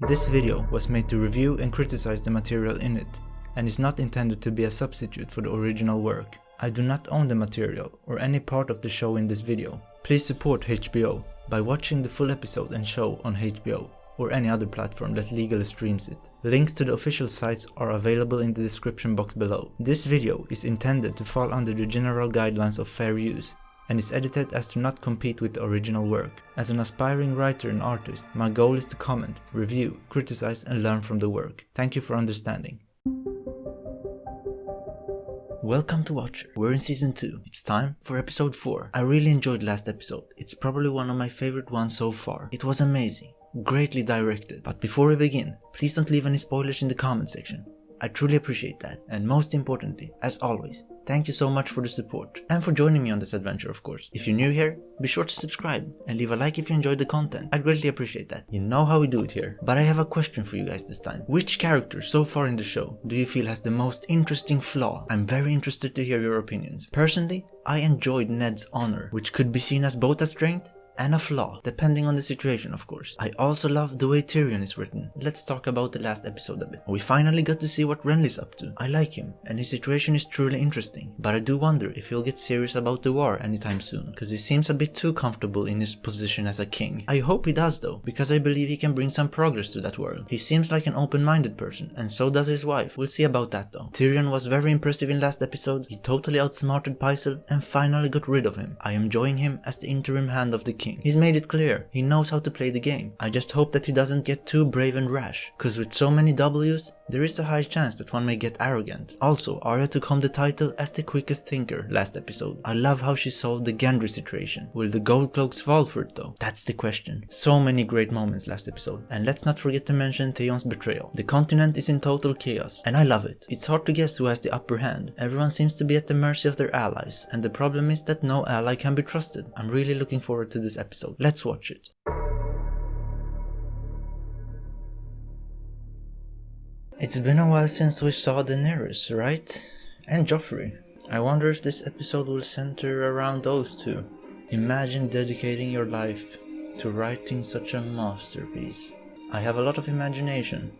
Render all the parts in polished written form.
This video was made to review and criticize the material in it, and is not intended to be a substitute for the original work. I do not own the material or any part of the show in this video. Please support HBO by watching the full episode and show on HBO or any other platform that legally streams it. Links to the official sites are available in the description box below. This video is intended to fall under the general guidelines of fair use and is edited as to not compete with the original work. As an aspiring writer and artist, my goal is to comment, review, criticize and learn from the work. Thank you for understanding. Welcome to Watcher. We're in season 2. It's time for episode 4. I really enjoyed last episode. It's probably one of my favorite ones so far. It was amazing, greatly directed. But before we begin, please don't leave any spoilers in the comment section. I truly appreciate that. And most importantly, as always, thank you so much for the support and for joining me on this adventure, of course. If you're new here, be sure to subscribe and leave a like if you enjoyed the content. I'd greatly appreciate that. You know how we do it here. But I have a question for you guys this time. Which character so far in the show do you feel has the most interesting flaw? I'm very interested to hear your opinions. Personally, I enjoyed Ned's honor, which could be seen as both a strength and a flaw, depending on the situation, of course. I also love the way Tyrion is written. Let's talk about the last episode a bit. We finally got to see what Renly's up to. I like him, and his situation is truly interesting, but I do wonder if he'll get serious about the war anytime soon, cause he seems a bit too comfortable in his position as a king. I hope he does though, because I believe he can bring some progress to that world. He seems like an open-minded person, and so does his wife. We'll see about that though. Tyrion was very impressive in last episode. He totally outsmarted Pycelle and finally got rid of him. I am enjoying him as the interim hand of the king. He's made it clear, he knows how to play the game. I just hope that he doesn't get too brave and rash, cause with so many W's, there is a high chance that one may get arrogant. Also, Arya took home the title as the quickest thinker last episode. I love how she solved the Gendry situation. Will the gold cloaks fall for it though? That's the question. So many great moments last episode. And let's not forget to mention Theon's betrayal. The continent is in total chaos, and I love it. It's hard to guess who has the upper hand. Everyone seems to be at the mercy of their allies, and the problem is that no ally can be trusted. I'm really looking forward to this episode. Let's watch it. It's been a while since we saw Daenerys, right? And Joffrey. I wonder if this episode will center around those two. Imagine dedicating your life to writing such a masterpiece. I have a lot of imagination,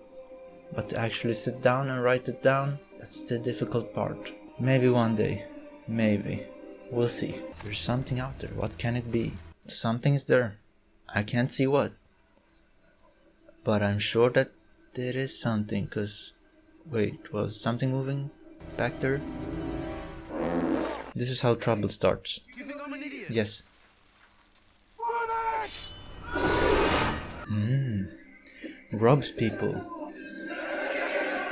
but to actually sit down and write it down, that's the difficult part. Maybe one day. Maybe. We'll see. There's something out there. What can it be? Something's there. I can't see what. But I'm sure that there is something, cause... Wait, was something moving back there? This is how trouble starts. You think I'm an idiot? Yes. Robs people.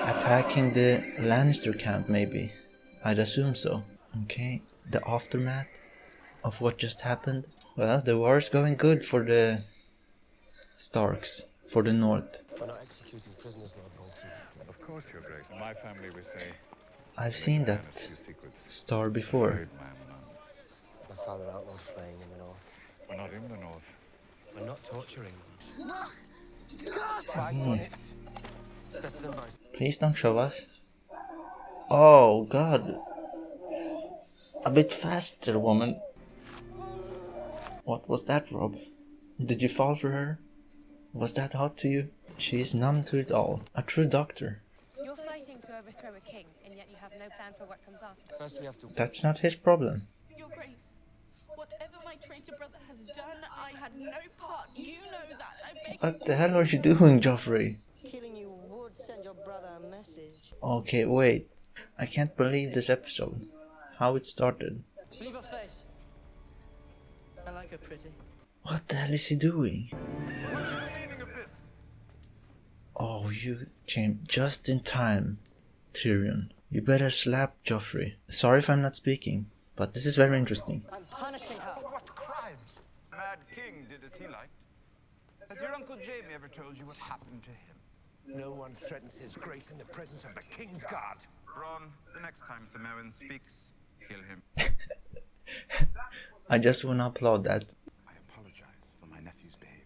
Attacking the Lannister camp, maybe. I'd assume so. Okay, the aftermath of what just happened. Well, the war is going good for the Starks, for the North. We're not executing prisoners, Lord Bolton. Of course, Your Grace. My family would say. I've seen that star before. My father outlawed slaying in the north. We're not in the north. We're not torturing them. Fight on it. It's better than vice. Please don't show us. Oh God. A bit faster, woman. What was that, Rob? Did you fall for her? Was that hot to you? She is numb to it all. A true doctor. You're fighting to overthrow a king, and yet you have no plan for what comes after. First we have to... That's not his problem. Your Grace, whatever my traitor brother has done, I had no part. You know that. I beg What the hell are you doing, Joffrey? Killing you would send your brother a message. Okay, wait. I can't believe this episode. How it started. Leave her face. I like her pretty. What the hell is he doing? What's the meaning of this? Oh, you came just in time, Tyrion. You better slap Joffrey. Sorry if I'm not speaking, but this is very interesting. I'm punishing her. For what crimes? Mad King did as he liked. Has your Uncle Jamie ever told you what happened to him? No one threatens his grace in the presence of the King's Guard. Bronn, the next time Samaritan speaks, kill him. I just wanna applaud that. I apologize for my nephew's behavior.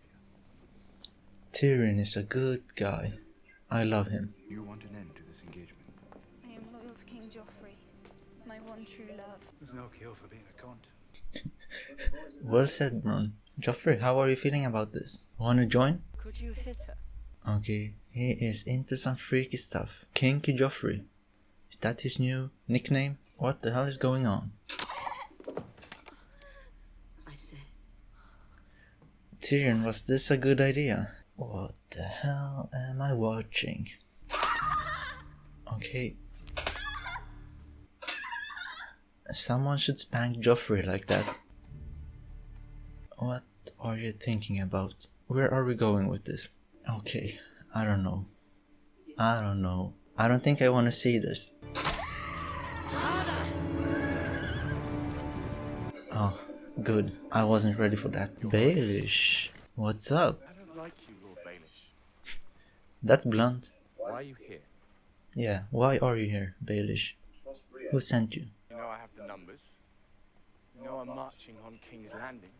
Tyrion is a good guy. I love him. You want an end to this engagement? I am loyal to King Joffrey, my one true love. There's no cure for being a cunt. Well said, Bronn. Joffrey, how are you feeling about this? Wanna join? Could you hit her? Okay, he is into some freaky stuff. Kinky Joffrey. Is that his new nickname? What the hell is going on? I said, Tyrion, was this a good idea? What the hell am I watching? Okay. Someone should spank Joffrey like that. What are you thinking about? Where are we going with this? Okay, I don't know. I don't think I want to see this. Oh, good. I wasn't ready for that. Baelish, what's up? I don't like you, Lord Baelish. That's blunt. Why are you here? Yeah, why are you here, Baelish? Who sent you? You know I have the numbers. You know I'm marching on King's Landing.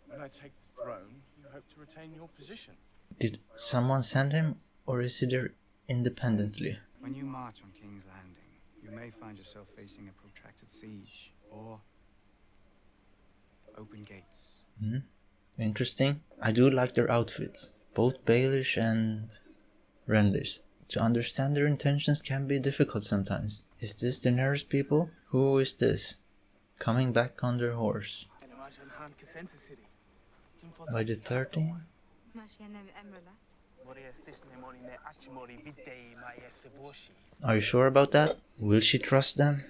When I take the throne, you hope to retain your position. Did someone send him, or is he there independently? When you march on King's Landing, you may find yourself facing a protracted siege, or open gates. Interesting. I do like their outfits, both Baelish and Renly's. To understand their intentions can be difficult sometimes. Is this Daenerys people? Who is this? Coming back on their horse. By the 13? Are you sure about that? Will she trust them?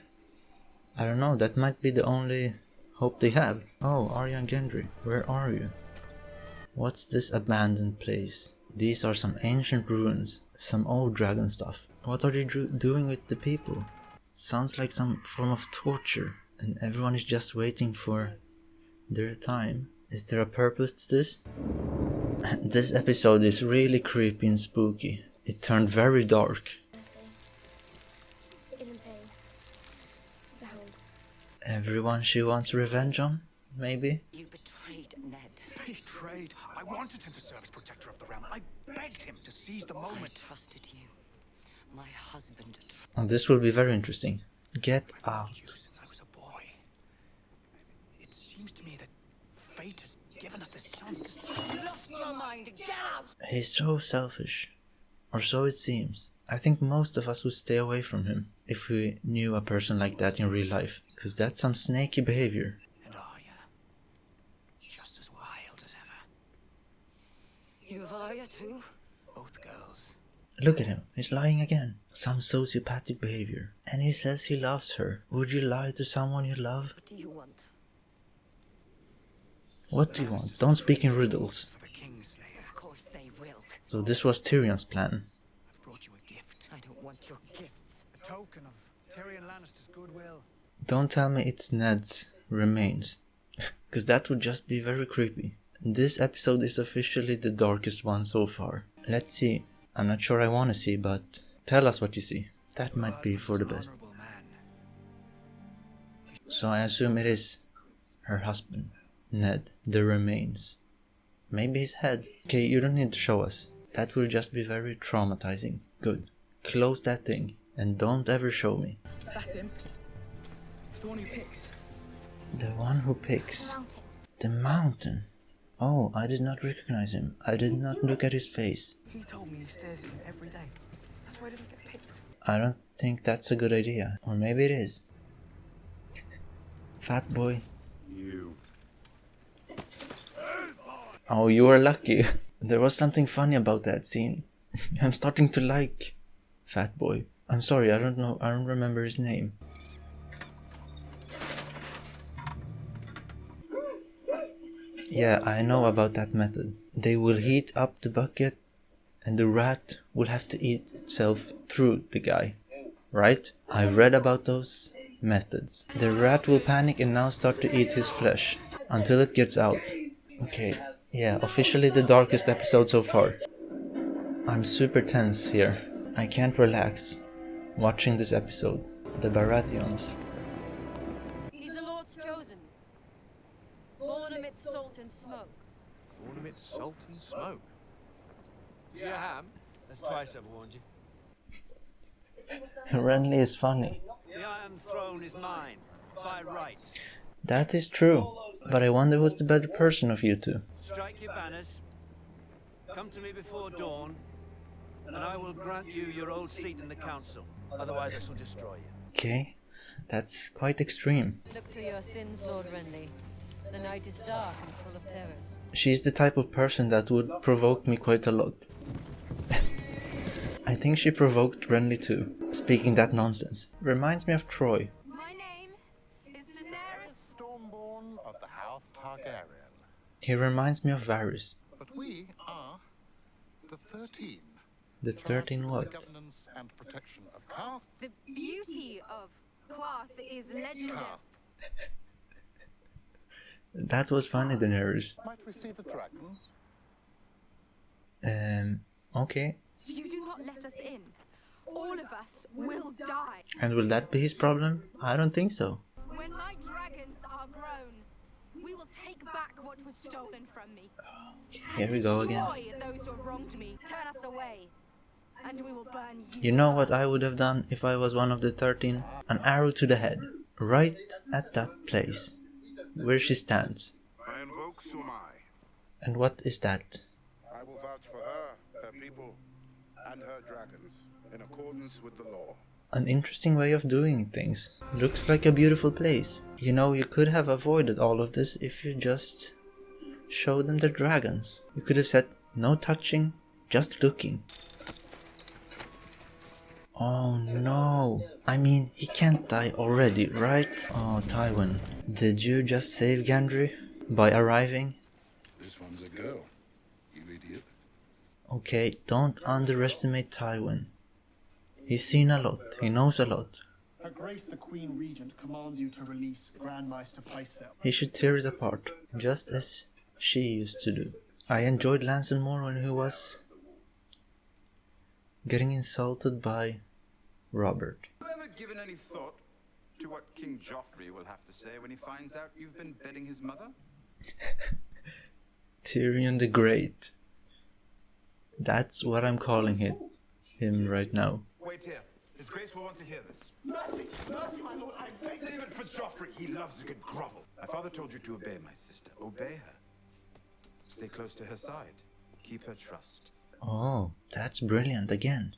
I don't know, that might be the only hope they have. Oh, Arya and Gendry, where are you? What's this abandoned place? These are some ancient ruins, some old dragon stuff. What are they doing with the people? Sounds like some form of torture, and everyone is just waiting for their time. Is there a purpose to this? This episode is really creepy and spooky. It turned very dark. Everyone she wants revenge on, maybe? you betrayed Ned. Betrayed? I wanted him to serve as protector of the realm. I begged him to seize the I moment. trusted you. My husband. And this will be very interesting. Get I've out. loved you since I was a boy. It seems to me that fate has given us this chance to... You lost your mind. Get out. He's so selfish. Or so it seems. I think most of us would stay away from him if we knew a person like that in real life. Because that's some snaky behavior. And Arya, just as wild as ever. You have Arya too? Both girls. Look at him. He's lying again. Some sociopathic behavior. And he says he loves her. Would you lie to someone you love? What do you want? What do you want? Don't speak in riddles. For the Kingslayer, Of course they will. So this was Tyrion's plan. I've brought you a gift. I don't want your gifts. A token of Tyrion Lannister's goodwill. Don't tell me it's Ned's remains. Because that would just be very creepy. This episode is officially the darkest one so far. Let's see. I'm not sure I want to see, but tell us what you see. That might be for the best. Honorable man. So I assume it is her husband, Ned, the remains. Maybe his head. Okay, you don't need to show us. That will just be very traumatizing. Good. Close that thing and don't ever show me. That's him. The one who picks. The one who picks. The mountain. Oh, I did not recognize him. I did not look at his face. He told me he stares at him every day. That's why I didn't get picked. I don't think that's a good idea. Or maybe it is. Fat boy. You. Oh, you are lucky. There was something funny about that scene. I'm starting to like Fat Boy. I'm sorry, I don't remember his name. Yeah, I know about that method. They will heat up the bucket and the rat will have to eat itself through the guy. Right? I've read about those methods. The rat will panic and now start to eat his flesh until it gets out. Okay, yeah, officially the darkest episode so far. I'm super tense here. I can't relax watching this episode. The Baratheons. He's the Lord's chosen. Born amidst salt and smoke. Born amidst salt and smoke. Is your ham? Let's try some, warned you. Renly is funny. The Iron Throne is mine, by right. That is true. But I wonder who's the better person of you two. Strike your banners. Come to me before dawn, and I will grant you your old seat in the council. Otherwise, I shall destroy you. Okay, that's quite extreme. Look to your sins, Lord Renly. The night is dark and full of terrors. She's the type of person that would provoke me quite a lot. I think she provoked Renly too, speaking that nonsense. Reminds me of Troy. My name is Daenerys. Stormborn of the House Targaryen. He reminds me of Varys. But we are the 13. The 13 The what? governance and protection of Qarth. The beauty of Qarth is legendary. That was funny, Daenerys. Might we see the dragons? Okay. If you do not let us in, all of us will die. And will that be his problem? I don't think so. When my dragons are grown, we will take back what was stolen from me. Here we go again. Destroy those who have wronged me. Turn us away, and we will burn you. You know what I would have done if I was one of the 13? An arrow to the head. Right at that place. Where she stands. I invoke Sumai. And what is that? I will vouch for her, her people, and her dragons, in accordance with the law. An interesting way of doing things. Looks like a beautiful place. You know, you could have avoided all of this if you just showed them the dragons. You could have said, no touching, just looking. Oh no. I mean, he can't die already, right? Oh, Tywin. Did you just save Gendry by arriving? This one's a girl, you idiot. Okay, don't underestimate Tywin. He's seen a lot, he knows a lot. Her Grace the Queen Regent commands you to release Grandmaster Pycelle. He should tear it apart, just as she used to do. I enjoyed Lancel more when he was getting insulted by Robert. Have you ever given any thought to what King Joffrey will have to say when he finds out you've been bedding his mother? Tyrion the Great. That's what I'm calling him right now. Wait here. His Grace will want to hear this. Mercy! Mercy, my lord, I beg Save it for Joffrey. He loves a good grovel. My father told you to obey my sister. Obey her. Stay close to her side. Keep her trust. Oh, that's brilliant again.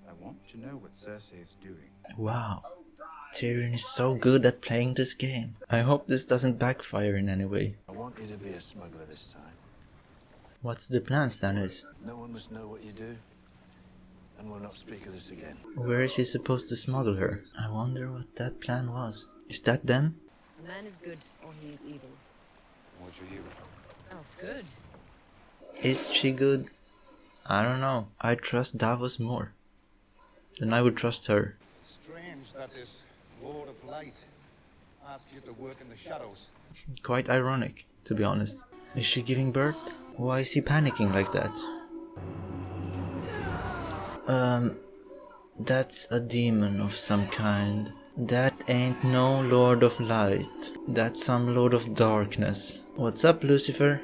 I want to know what Cersei is doing. Wow. Tyrion is so good at playing this game. I hope this doesn't backfire in any way. I want you to be a smuggler this time. What's the plan, Stannis? No one must know what you do, and we'll not speak of this again. Where is he supposed to smuggle her? I wonder what that plan was. Is that them? A man is good or he is evil. What's your hero? Oh, good. Is she good? I don't know. I trust Davos more than I would trust her. Strange that this Lord of Light asked you to work in the shadows. Quite ironic, to be honest. Is she giving birth? Why is he panicking like that? That's a demon of some kind. That ain't no Lord of Light. That's some Lord of Darkness. What's up, Lucifer?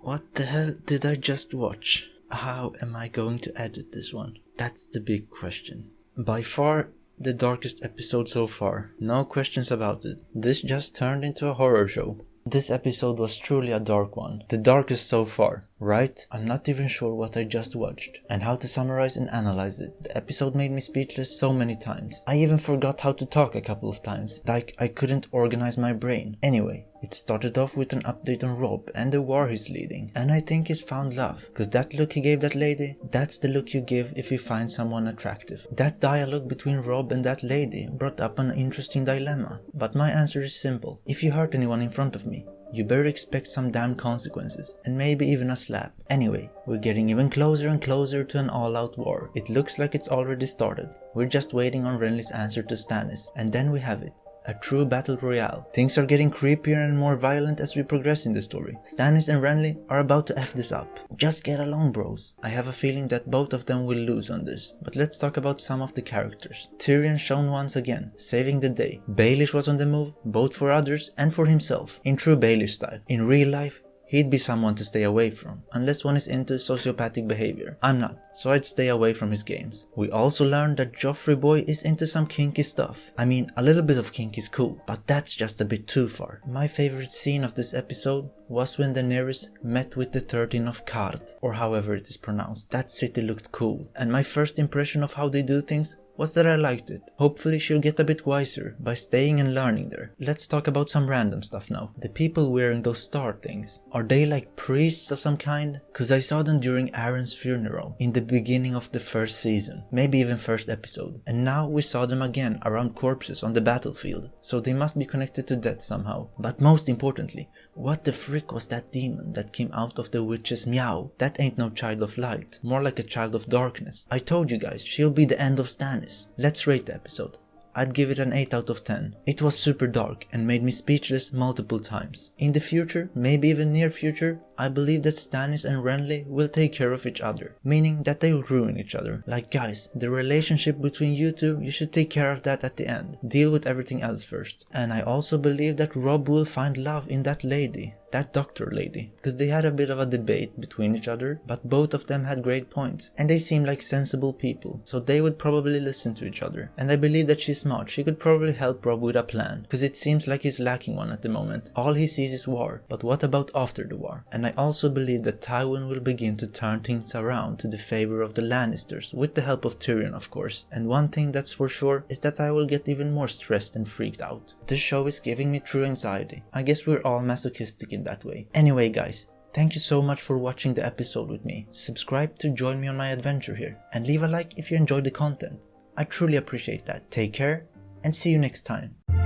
What the hell did I just watch? How am I going to edit this one? That's the big question. By far the darkest episode so far. No questions about it. This just turned into a horror show. This episode was truly a dark one. The darkest so far, right? I'm not even sure what I just watched and how to summarize and analyze it. The episode made me speechless so many times. I even forgot how to talk a couple of times. Like I couldn't organize my brain. Anyway, it started off with an update on Robb and the war he's leading. And I think he's found love. Cause that look he gave that lady, that's the look you give if you find someone attractive. That dialogue between Robb and that lady brought up an interesting dilemma. But my answer is simple. If you hurt anyone in front of me, you better expect some damn consequences, and maybe even a slap. Anyway, we're getting even closer and closer to an all-out war. It looks like it's already started. We're just waiting on Renly's answer to Stannis, and then we have it. A true battle royale. Things are getting creepier and more violent as we progress in the story. Stannis and Renly are about to F this up. Just get along, bros. I have a feeling that both of them will lose on this. But let's talk about some of the characters. Tyrion shone once again, saving the day. Baelish was on the move, both for others and for himself, in true Baelish style. In real life, he'd be someone to stay away from, unless one is into sociopathic behavior. I'm not, so I'd stay away from his games. We also learned that Joffrey boy is into some kinky stuff. I mean, a little bit of kink is cool, but that's just a bit too far. My favorite scene of this episode was when Daenerys met with the 13 of Qarth, or however it is pronounced. That city looked cool, and my first impression of how they do things was that I liked it. Hopefully she'll get a bit wiser by staying and learning there. Let's talk about some random stuff now. The people wearing those star things, are they like priests of some kind? Cause I saw them during Aaron's funeral in the beginning of the first season, maybe even first episode, and now we saw them again around corpses on the battlefield, so they must be connected to death somehow. But most importantly, what the frick was that demon that came out of the witch's meow? That ain't no child of light, more like a child of darkness. I told you guys, she'll be the end of Stannis. Let's rate the episode. I'd give it an 8 out of 10. It was super dark and made me speechless multiple times. In the future, maybe even near future, I believe that Stannis and Renly will take care of each other, meaning that they'll ruin each other. Like guys, the relationship between you two, you should take care of that at the end. Deal with everything else first. And I also believe that Robb will find love in that lady. That doctor lady, because they had a bit of a debate between each other, but both of them had great points, and they seem like sensible people, so they would probably listen to each other. And I believe that she's smart, she could probably help Robb with a plan, because it seems like he's lacking one at the moment. All he sees is war, but what about after the war? And I also believe that Tywin will begin to turn things around to the favor of the Lannisters, with the help of Tyrion of course. And one thing that's for sure is that I will get even more stressed and freaked out. This show is giving me true anxiety. I guess we're all masochistic in that way. Anyway guys, thank you so much for watching the episode with me. Subscribe to join me on my adventure here, and leave a like if you enjoyed the content. I truly appreciate that. Take care, and see you next time.